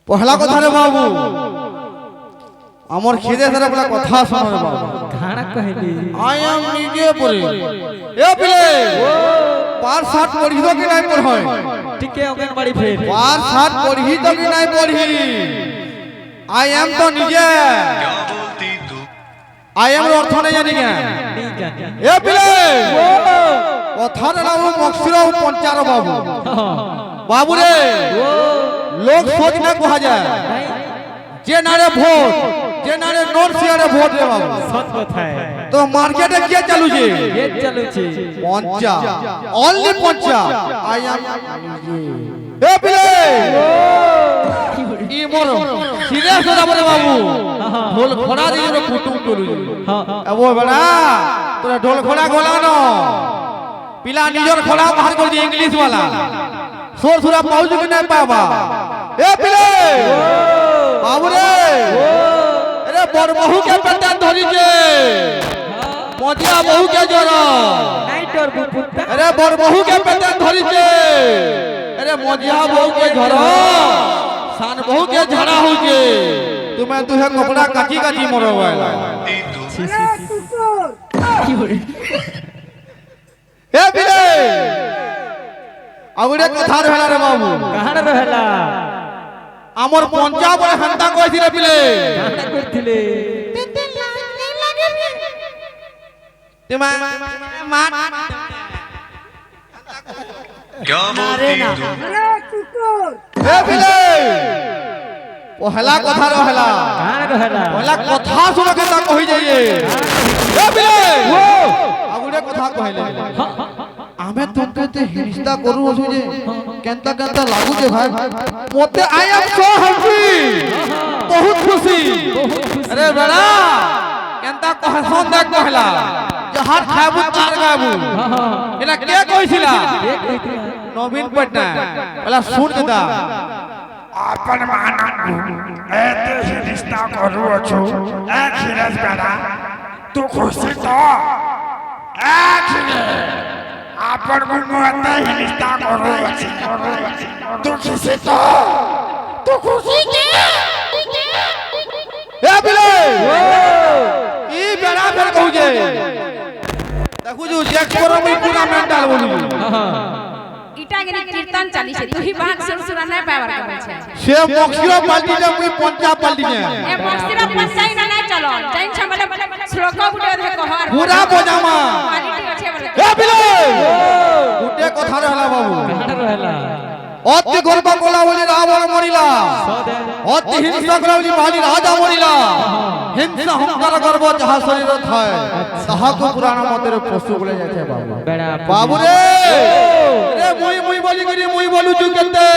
पहला कथा रे बाबू আমার খিদে ধরে বলা কথা শোনো রে বাবু খানা কইলি আই এম নিজে পড়ে এ পিলে পার সাত পড়ি তো কি নাই পড় হয় টিকে অঙ্গনবাড়ি ফের পার সাত পড়ি তো কি নাই পড়ি আই এম তো নিজে আই এম অর্থ নাই জানি না এ পিলে কথা না মকসির পঞ্চার বাবু বাবু রে লোক সোচ না কহা যায় যে নারে ভোট যে নারে নোট সিয়ারে ভোট রে বাবু সত কথা তো মার্কেটে কি চালুছে ये চালুছে পঞ্চা only Pancha I M A পিলে ই মোর সিরিয়াস হয়ে যাবে বাবু ঢোল খোড়া দিয়ে রে কুটুম করু এ ও বড়া তোরা ঢোল খোড়া গোলানো পিলা নিজর খোড়া বাহার করে দি ইংলিশ वाला সোর সুরা পাউজ কি না পাবা এ পিলে বাবু রে আরে বড় বহু কে পেটা ধরিছে মজিয়া বহু কে জর নাইটর বুপুতা আরে বড় বহু কে পেটা ধরিছে আরে মজিয়া বহু কে ঝর সান বহু কে ঝাড়া হইছে তুমি তুহে কপড়া কাচি কাচি মরবাইলা কি হরে এ বিলে আউরে কথা রহলা রে বাবু কাহার রহলা আমার পঞ্জাব রে হান্তা কইছিলে বিলে কাহার করতিলে তোমা মা क्या बोलती तू এ বিলে পহলা কথা রহলা কাহার রহলা পহলা কথা শুনকে তা কই যাইয়ে এ বিলে আগুরে কথা কইলে আমি তোকে তে হিংসা করু আছু যে কেনতা কেনতা লাগু যে ভাই মতে আই এম সো হ্যাপি বহুত খুশি আরে বড়া কেনতা কহসন দেখ কহলা যে হাত খাবু চার গাবু এলা কে কইছিলা নবীন পটনায়ক বলা শুন দাদা अपन मानन एते ही रिश्ता करू अछु ए खिरज बेटा तू खुशी तो ए अपन गुनु एते ही रिश्ता करू अछु तू खुशी तो तू खुशी के এ বিলে ই বেড়া ফের কহু যে দেখু যে চেক করো মুই পুরা মেন্টাল বলি ইটা গনি কীর্তন চালিছে তুই বাক সুরসুরা নাই পাবার করেছে সে মক্সিরা পাল্টি যে মুই পঞ্জাব পাল্টি যে এ বক্সিরা পছাই না নাই চলো টাইম ছামলে শ্লোক গুটে ধে কহর পুরা বোঝামা কোয়ালিটি আছে বলে এ বিলে গুটে কথা রহলা বাবু কাহার রহলা অতি গর্ব কলা বলি রাবণ মরিলা অতি হিংসা কলা বলি বালি রাজা মরিলা হিংসা হংকার গর্ব যাহা শরীর থায় তাহাকে পুরাণ মতের পশু বলে যাচ্ছে বাবু বেড়া বাবু রে রে মুই বলি করি মুই বলু তু কেতে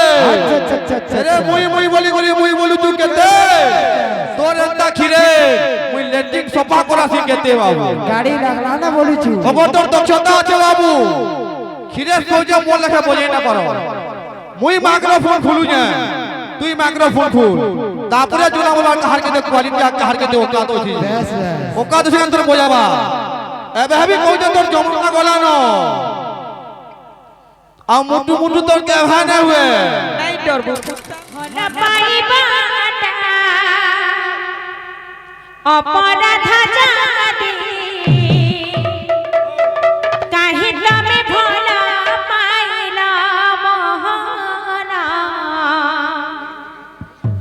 রে মুই বলি করি মুই বলু তু কেতে তোর এন্তা খিরে মুই লেটিং সফা করাছি কেতে বাবু গাড়ি লাগলা না বলিছু খবর তোর দক্ষতা আছে বাবু খিরে কইছে মোর লেখা বলি না পারো মুই মাইক্রোফোন খুলু না তুই মাইক্রোফোন খুল তারপরে জুনা বলা কাহার কে কোয়ালিটি আর কাহার কে ওকাত আছে ওকাত আছে তোর বোঝাবা এবে ভাবি কইছে তোর জমনা গলানো আ মুটু মুটু তোর কে ভানা হুয়ে নাইটর বুপুতা হলা পাইবাটা অপরাধ জাতি কাহি তুমি ভোলা পাইলা মোহনা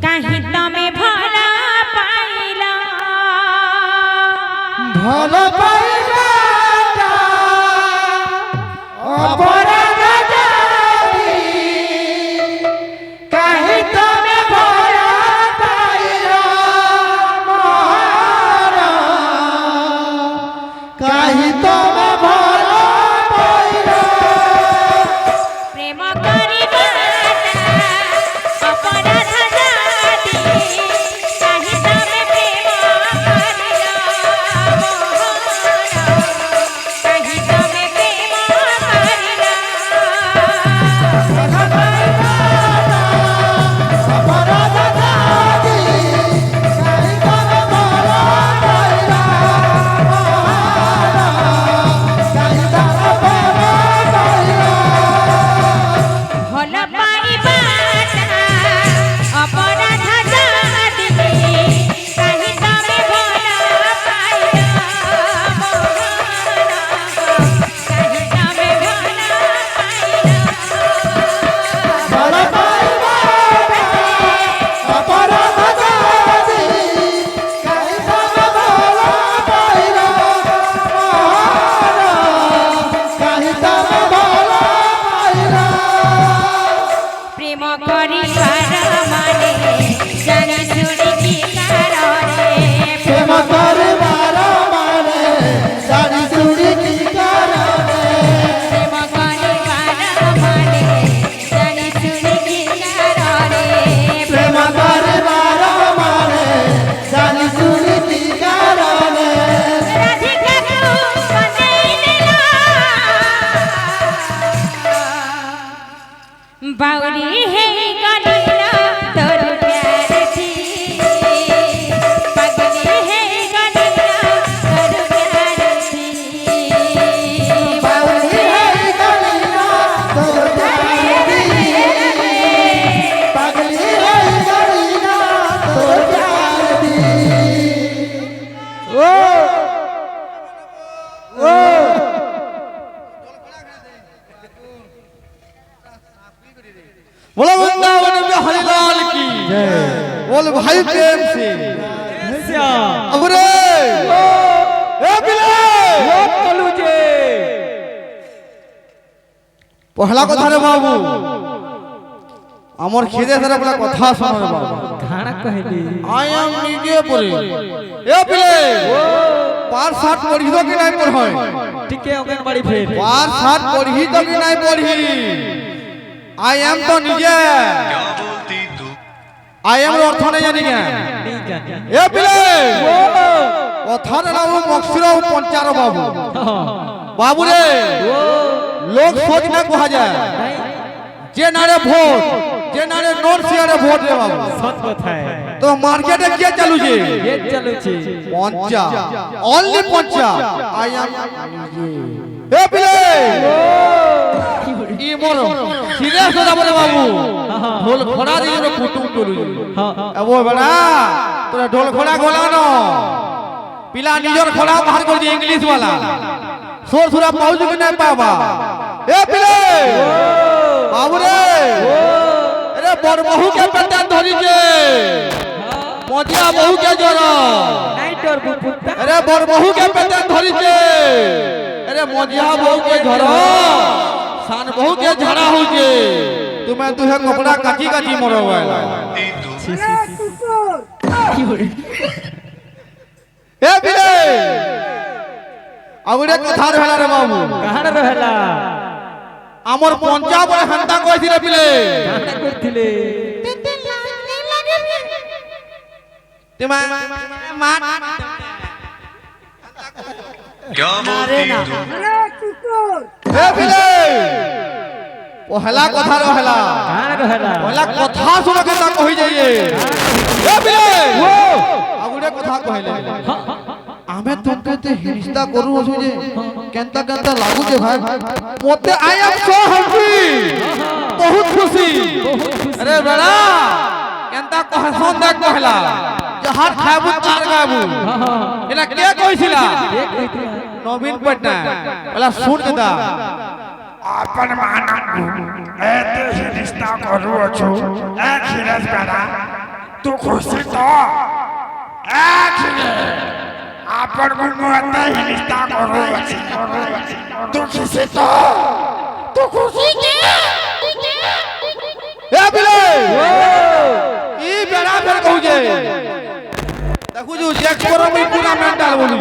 কাহি তুমি ভোলা পাইলা ভালো পাইবা অপরাধ জাতি কাহি তুমি ভরা পাইলা মহারা কাহি তুমি ভরা পাইলা প্রেম করিবাটা অপরাধ জাতি কাহি তুমি প্রেম করিলা মোহনা কাহি তুমি প্রেম করিলা করি মানে জানি শুনি কি কারণে প্রেম করবার মানে জানি শুনি কি কারণে প্রেম করিবার মানে জানি শুনি কি কারণে প্রেম করবার মানে জানি শুনি কি কারণে রাধিকা তু বনাই দিলা বাউরি হে গলিলা তোর প্যার থি পাগলি হে গলিলা তোর প্যার থি বাউরি হে গলিলা তোর প্যার দি পাগলি হই গলিলা তোর প্যার দি ও ও बोलो वृंदावन में हरिलाल की जय बोल भाई प्रेम से अबरे ए बिले पहला কথা রে বাবু আমার খিদে ধরে বলা কথা শোনো রে বাবু ঘাড়া কহিলি আই এম নিজে পড়ে এ বিলে পার সাত পড়ি তো কি নাই পড় হয় টিকে অঙ্গনবাড়ি ফের পার সাত পড়ি তো কি নাই পড়ি আই এম তো নিজে क्या बोलती तू আই এম অর্থ নাই জানি না नहीं जाने এ বিলে কথা না মকসির পঞ্চার বাবু বাবু রে লোক সোচ না কোহা যায় যে নারে ভোট যে নারে নোট সিয়ারে ভোট রে বাবু সত কথায় তো মার্কেটে কি চালুছে ये চলুছি পঞ্চা only Pancha I M A বিলে ই মোর সিরিয়াস হয়ে যাবে রে বাবু ঢোল খোড়া দিয়ে রে কুটুম করু হ্যাঁ এবো বেড়া তোরা ঢোল খোড়া গোলানো পিলা নিজর খোড়া বাহার করে দিয়ে ইংলিশ वाला সোর সুরা পাউজ কি না পাবা এ বিলে বাবু রে আরে বড় বহু কে পেটা ধরিছে মজিয়া বহু কে জ্বর নাই তোর পুত্তা আরে বড় বহু কে পেটা ধরিছে আরে মজিয়া বহু কে জ্বর সান বহু কে ঝাড়া হইছে তুমি তুহে কপড়া কাটি কাটি মরবাইলা तू কি হরে এ বিলে আগুরে কথা রহলা রে বাবু কাহাড় রহলা আমার পঞ্জাব হান্তা কইছিল বিলে কাহাড় করছিলে তোমা মা क्या बोलती तू এ বিলে পহলা কথা রহলা কাহাড় রহলা পহলা কথা শুনে কেতা কই যাইয়ে এ বিলে আগুরে কথা কইলে আমি তোকে তে হিংসা করু আছো যে কেনতা কেনতা লাগু যে ভাই মতে আই এম সো হ্যাপি বহুত খুশি আরে বেড়া কেনতা কহসন দেখ কহলা যে হাত খাবু তার গাবু এটা কে কইছিলা নবীন পটনায়ক বলা শুন কেতা अपन मानंगु एते ही रिश्ता करू अछु ए खिरस बेड़ा तू खुशी तो ए खिरे अपन गुनु एते ही रिश्ता करू अछु तू खुशी तो तू खुशी के এ বিলে ই বেড়া ফের কহু যে দেখু যে চেক করো মুই পুরা মেন্টাল বলি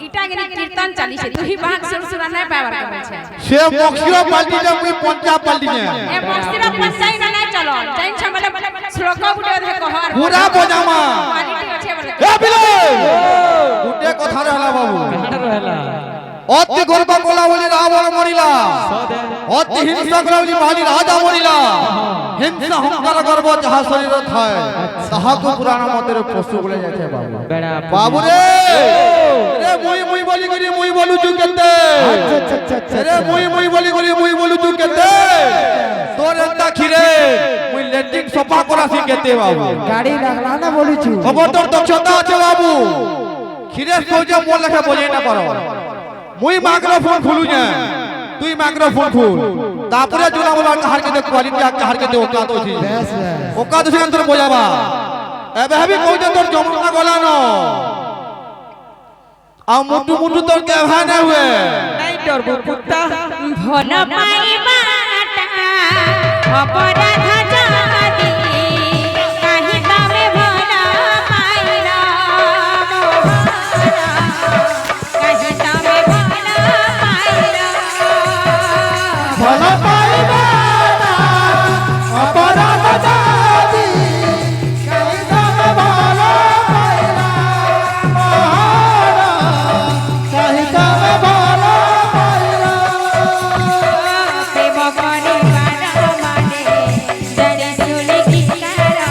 ইটা গনি কীর্তন চালিছে তুই বাক সুরসুরা নাই পাবার কমেছে সে মক্সির পাল্টি যে মুই পঞ্জাব পাল্টি যে এ মস্তিরা পঞ্চাই না নাই চলো জাইন ছমলে শ্লোক গুটে ধে কহর পুরা বজামা কোয়ালিটি আছে বলে এ বিলে গুটে কথা রহলা বাবু কাহাড় রহলা অতি গর্ব কলা বলি রাবণ মরিলা অতি হিংসা কলা বলি বালি রাজা মরিলা হিংসা হংকার গর্ব যাহা শরীর থায় তাহাকু পুরাণ মতের পশু বলে যাচ্ছে বাবু বেড়া বাবু রে রে মুই বলি করি মুই বলু তু কেতে রে মুই বলি করি মুই বলু তু কেতে তোর এন্তা খিরে মুই লেট্রিন সফা করাছি কেতে বাবু গাড়ি লাগলা না বলিছু খবর তোর দক্ষতা আছে বাবু খিরে কইছে মোর লেখা বলে না পারো মুই মাইক্রোফোন খুলু না তুই মাইক্রোফোন খুল তারপরে জোনা বলা কাহার কে কোয়ালিটি কাহার কে ওকাত আছে ওকাত আছে তোর বজাবা এবে হেবি কইছে তোর জমনা গলানো आ मुटु मुटु तोर के भाने हुए নাই তোর পুত্তা ভোল পাইবাটা অপরাধ যদি কাহি তবে ভাল পাইল কাহি তবে ভাল পাইল ভাল পাইবা না অপরাধ যদি কাহি তবে ভাল পাইলা কাহি তবে ভাল পাইলা প্রেম করিবার মানে জড়ি শুনি কি কারণে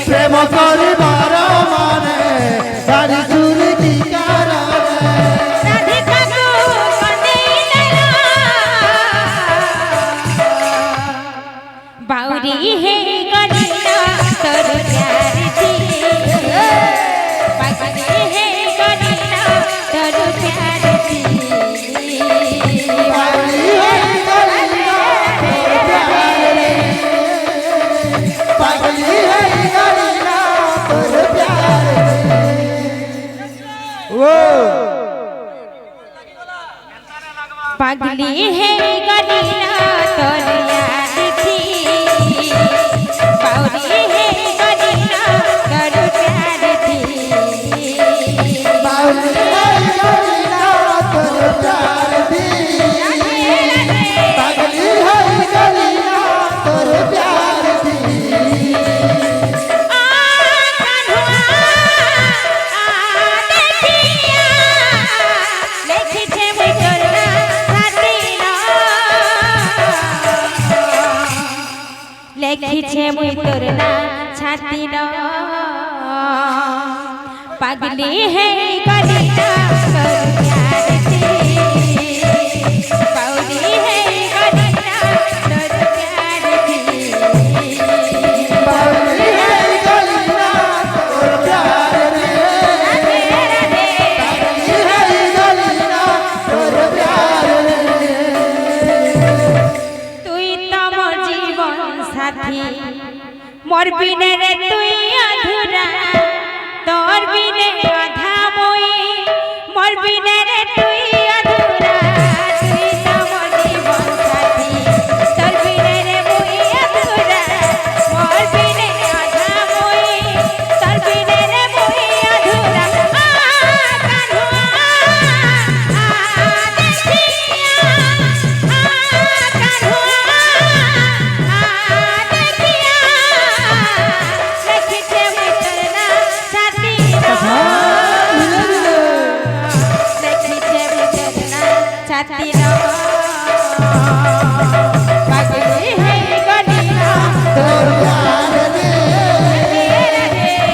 প্রেম করিবার মানে দাড়ি চুরি কি কারণে রাধিকাকু কন্দেই দেল বাউরি হে গলিল তোর প্যার দিয়ে পাগলি হে গলিল তোর প্যার দিয়ে পাগলি হই গলিলা তোর প্যারে পাগলি হই গলিলা তোর প্যারে ও পাগলি হে গলিল তোর याद थी बाउरी हे गलिल তোর प्यार थी पागली हई गलिला तोर प्यार दी पागली हई गलिला तोर प्यार दी आ कान्हुआ आ देखिया लेखिछे मुई তোর না ছাতিল लेखिछे मुई তোর না ছাতিল पागली है गलिला তোর प्यार थी बाउरी है गलिला তোর प्यार थी पागली हई गलिला तोर प्यार रे पागली हई गलिला तोर प्यार रे তুই তো মোর জীবন সাথী মোর বিনে রে তুই অধুরা তোর বিনে আধা মই মোর বিনে রে তুই অধুরা তুই তো মোর জীবন সাথী তোর বিনে রে মই অধুরা মোর বিনে আধা মই তোর বিনে রে মই অধুরা কান্হুয়া দেখিয়া ছাতি পাগলি হে গলিলা तोर प्यार रे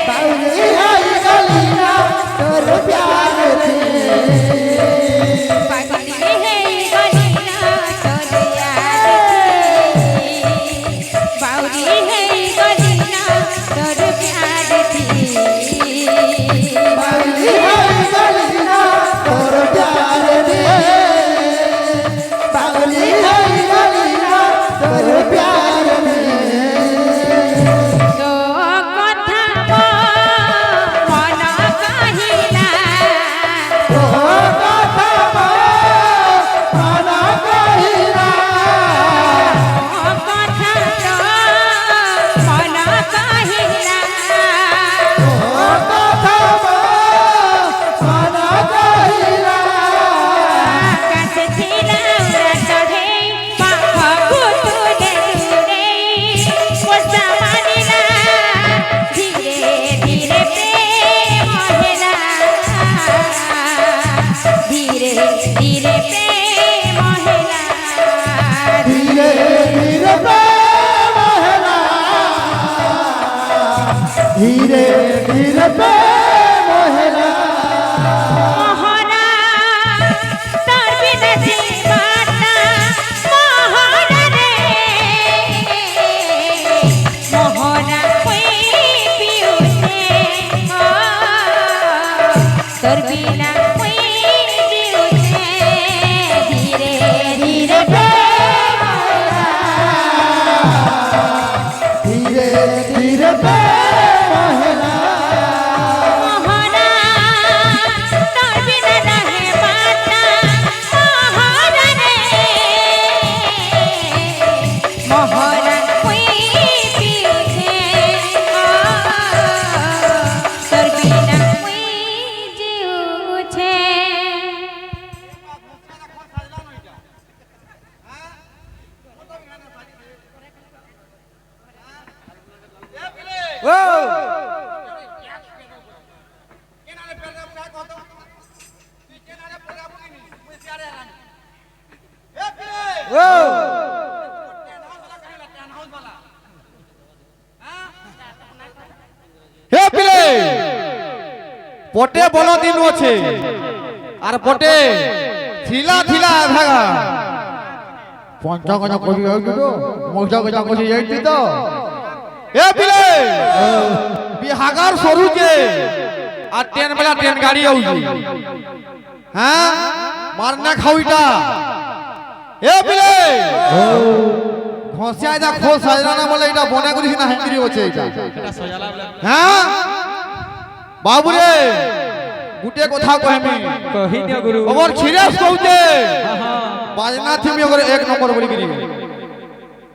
पागली हई गलिला तोर प्यार रे पागली है गलिला तोर याद थी बाउरी है गलिला तोर प्यार थी पागली हई गलिला तोर प्यार रे पागली हई गलिला तोर प्यार रे तो कथा मन कहिला ओ कथा माना कहिला कथा मन कहिला ओ कथा माना कहिला आकाश थिला उड़ा चढ़े पाखु तुले दूरे पोसा मानिला धीरे धीरे प्रेम हेला धीरे धीरे प्रेम हेला धीरे धीरे प्रेम हेला धीरे धीरे प्रेम हेला मोहना तोर बिना जीवाना मोहना रे मोहना कोई पियो से तोर बिना कोई पियो से धीरे धीरे प्रेम हेला धीरे धीरे प्रेम हेला ও ও হে পিলে পটে বলো দিন আছে আর পটে থিলা থিলা ভাগা পঞ্চাগনা কবি হইতো তো মৌজাগনা কবি যাইতি তো হে পিলে বিহাগার সরুছে আর ট্রেন বেলা ট্রেন গাড়ি আউছি হ্যাঁ মারনা খাওইটা হে পিলে ঘষিয়া যা খোল সাজনা না বলে এটা বনা করিস না হেন্দ্রি হচ্ছে এটা হ্যাঁ বাবুরে গুটে কথা কহেমি কহি দিও গুরু ওমর ছিরেস কইতে বাজনা থিমি ওরে এক নম্বর বলি গিরি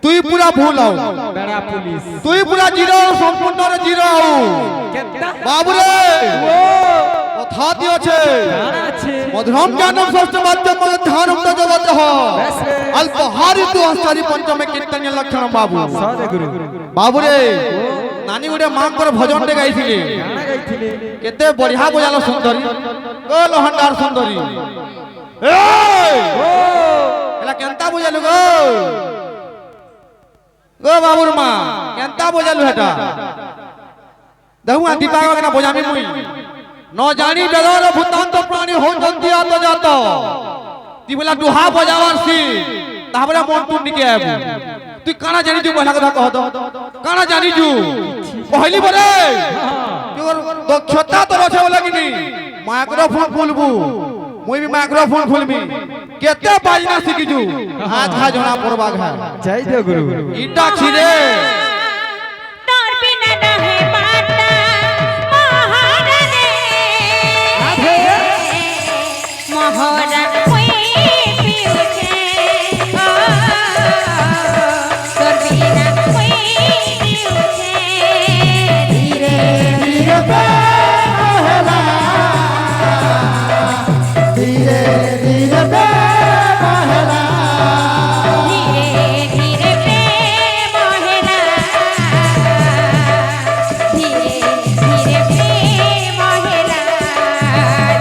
তুই পুরা ভুল আও বেড়া পুলিশ তুই পুরা জিরো সম্পূর্ণ রে জিরো কেতা বাবুরে ও কথা দিয়েছে গান আছে মধুরম জ্ঞানম ষষ্ঠ মাধ্যম ধ্যানম তো জগত হ অল্পহারি তু হস্তারি পঞ্চমে কীর্তনীয় লক্ষণ বাবু সদে গুরু বাবুরে নানি গুটে মাঙ্কর ভজনটে গাইছিলে গান গাইছিলে কেতে বঢ়িয়া বজালো সুন্দরী ও লহন্ডার সুন্দরী এই ও এলা কেনতা বজালু গো গো বাবুর মা কেনতা বজালু হেটা দেখু আদি পাগা কেনা বজামি মুই ন জানি বেদর ভূতান্ত প্রাণী হৌচন্তি আত জাত তুই বলা দুহা বজাবার সি তাহলে মন তুই নিকে আবু তুই কানা জানি তুই বলা কথা কহ তো কানা জানি জু কইলি বলে তোর দক্ষতা তোর আছে বলে কিনি মাইক্রোফোন খুলবু মুই বি মাইক্রোফোন খুলবি কেতে বাজনা শিখিজু হাত খা জনা পড়বা ঘা যাই দিও গুরু ইটা খিরে তোর বিনা নহে বাটা মহারানে মহারান কই পিউছে তোর বিনা কই পিউছে ধীরে ধীরে মহলা ধীরে ধীরে মহলা ধীরে ধীরে প্রেম হেলা ধীরে ধীরে প্রেম হেলা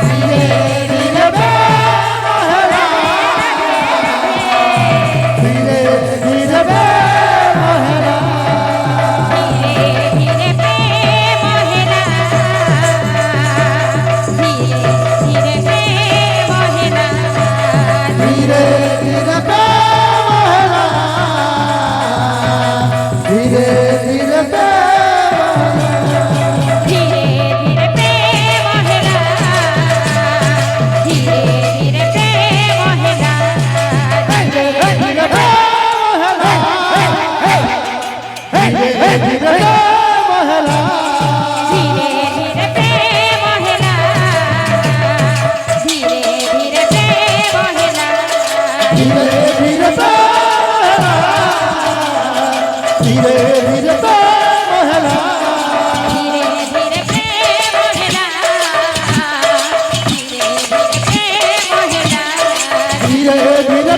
ধীরে ধীরে ধীরে প্রেম হেলা ধীরে ধীরে প্রেম হেলা ধীরে ধীরে ধীরে ধীরে ধীরে ধীরে প্রেম হেলা ধীরে ধীরে প্রেম হেলা ধীরে ধীরে ধীরে ধীরে প্রেম হেলা ধীরে ধীরে প্রেম হেলা ধীরে ধীরে ধীরে ধীরে মহলা ধীরে ধীরে প্রেম হেলা ধীরে ধীরে প্রেম হেলা ধীরে ধীরে